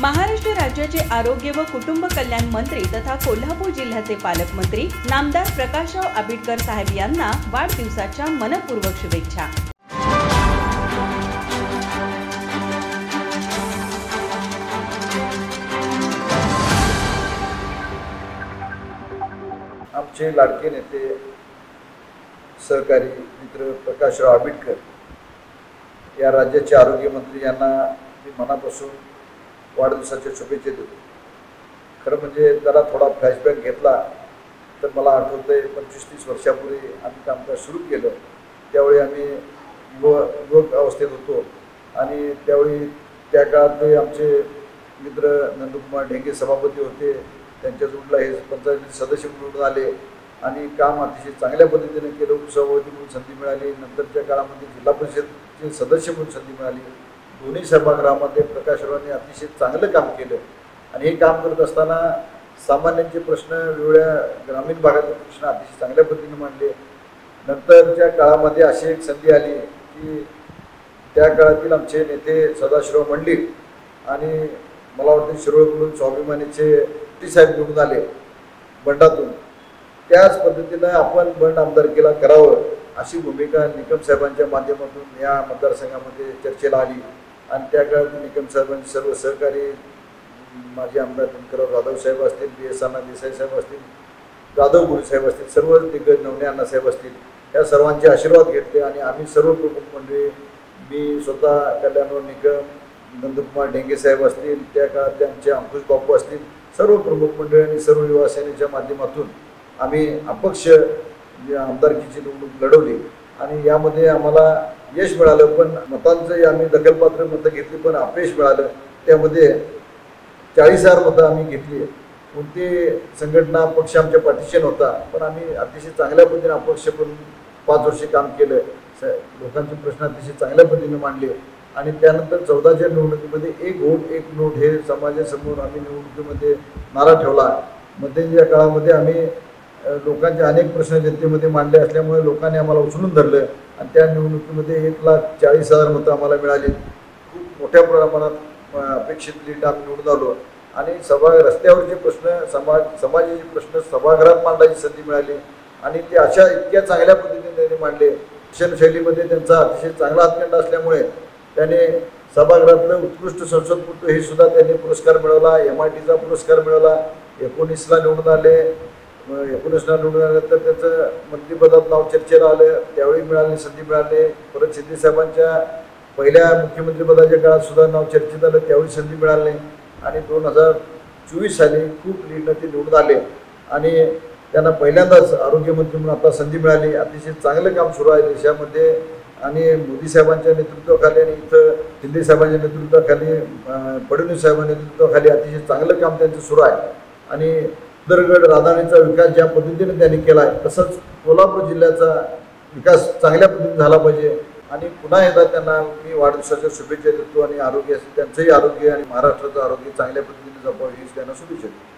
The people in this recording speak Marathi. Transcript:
महाराष्ट्र राज्याचे आरोग्य व कुटुंब कल्याण मंत्री तथा कोल्हापूर जिल्ह्याचे पालकमंत्री नामदार प्रकाशराव आबिटकर साहेब यांना वाढदिवसाच्या मनपूर्वक शुभेच्छा। आमचे लाडके नेते सहकारी मित्र प्रकाशराव आबिटकर या राज्याचे आरोग्य मंत्री यांना मी मनापासून वाढदिवसाच्या शुभेच्छा देतो। खरं म्हणजे जरा थोडा फ्लॅशबॅक घेतला तर मला आठवतंय 25-30 वर्षापूर्वी आम्ही कामकाज सुरू केलं। त्यावेळी आम्ही युवक अवस्थेत होतो आणि त्यावेळी त्या काळातले आमचे मित्र नंदकुमार ढेंगे सभापती होते। त्यांच्या जोडला हे पंचायत सदस्य म्हणून आले आणि काम अतिशय चांगल्या पद्धतीने केलं। उपसभापती म्हणून संधी मिळाली, नंतरच्या काळामध्ये जिल्हा परिषदचे सदस्य म्हणून संधी मिळाली। दोन्ही सभागृहामध्ये प्रकाशरावांनी अतिशय चांगलं काम केलं आणि हे काम करत असताना सामान्यांचे प्रश्न, वेगवेगळ्या ग्रामीण भागातले प्रश्न अतिशय चांगल्या पद्धतीने मांडले। नंतरच्या काळामध्ये अशी एक संधी आली की त्या काळातील आमचे नेते सदाशिवराव मंडलिक आणि मला वाटतं शिरोळकडून स्वाभिमानीचे साहेब निवडून आले बंडातून। त्याच पद्धतीनं आपण बंड आमदारकीला करावं अशी भूमिका निकम साहेबांच्या माध्यमातून या मतदारसंघामध्ये चर्चेला आली आणि त्या काळात निकम साहेबांचे सर्व सहकारी माजी आमदार दिनकरराव जाधव साहेब असतील, BS अण्णा देसाई साहेब असतील, जाधव गुरु साहेब असतील, सर्व दिग्गज नवणे अण्णा साहेब असतील, या सर्वांचे आशीर्वाद घेतले आणि आम्ही सर्व प्रमुख मंडळी, मी स्वतः कल्याणराव निकम, नंदकुमार ढेंगे साहेब असतील, त्या काळातले आमचे अंकुश बापू असतील, सर्व प्रमुख मंडळी सर्व युवा सेनेच्या माध्यमातून आम्ही अपक्ष आमदारकीची निवडणूक लढवली आणि यामध्ये आम्हाला यश मिळालं। पण मतांचं आम्ही दखलपात्र मतं घेतली पण अपयश मिळालं। त्यामध्ये 40,000 मतं आम्ही घेतली। कोणती संघटना पक्ष आमच्या पाठीशी नव्हता पण आम्ही अतिशय चांगल्या पद्धतीने अपक्ष पण 5 वर्षे काम केलं। लोकांचे प्रश्न अतिशय चांगल्या पद्धतीने मांडले आणि त्यानंतर 14च्या निवडणुकीमध्ये 1 वोट 1 नोट हे समाजासमोर आम्ही निवडणुकीमध्ये नारा ठेवला। मध्यंतरीच्या काळामध्ये आम्ही लोकांचे अनेक प्रश्न जनतेमध्ये मांडले असल्यामुळे लोकांनी आम्हाला उचलून धरलं आणि त्या निवडणुकीमध्ये 1,40,000 मतं आम्हाला मिळाली। खूप मोठ्या प्रमाणात अपेक्षित लीड आम्ही निवडून आलो आणि रस्त्यावरचे प्रश्न, समाजाचे प्रश्न सभागृहात मांडायची संधी मिळाली आणि ते अशा इतक्या चांगल्या पद्धतीने त्यांनी मांडले। शैलीमध्ये त्यांचा अतिशय चांगला हातखंडा असल्यामुळे त्याने सभागृहातलं उत्कृष्ट संसदपटू हे सुद्धा त्यांनी पुरस्कार मिळवला। MITचा पुरस्कार मिळवला। 19ला निवडून आले। 19ला निवडून आल्यानंतर त्याचं मंत्रिपदात नाव चर्चेला आलं, त्यावेळी मिळाली संधी मिळाली। परत शिंदे साहेबांच्या पहिल्या मुख्यमंत्रीपदाच्या काळात सुद्धा नाव चर्चेत आलं, त्यावेळी संधी मिळाली आणि 2024 साली खूप लीडनं ते निवडून आले आणि त्यांना पहिल्यांदाच आरोग्यमंत्री म्हणून आता संधी मिळाली। अतिशय चांगलं काम सुरू आहे देशामध्ये आणि मोदी साहेबांच्या नेतृत्वाखाली आणि इथं शिंदे साहेबांच्या नेतृत्वाखाली, फडणवीस साहेबांच्या नेतृत्वाखाली अतिशय चांगलं काम त्यांचं सुरू आहे आणि उदरगड राधानीचा विकास ज्या पद्धतीने त्यांनी केला आहे तसंच कोल्हापूर जिल्ह्याचा विकास चांगल्या पद्धतीने झाला पाहिजे आणि पुन्हा एकदा त्यांना मी वाढदिवसाच्या शुभेच्छा देतो आणि त्यांचंही आरोग्य आणि महाराष्ट्राचं आरोग्य चांगल्या पद्धतीने जपावं हीच त्यांना शुभेच्छा देतो।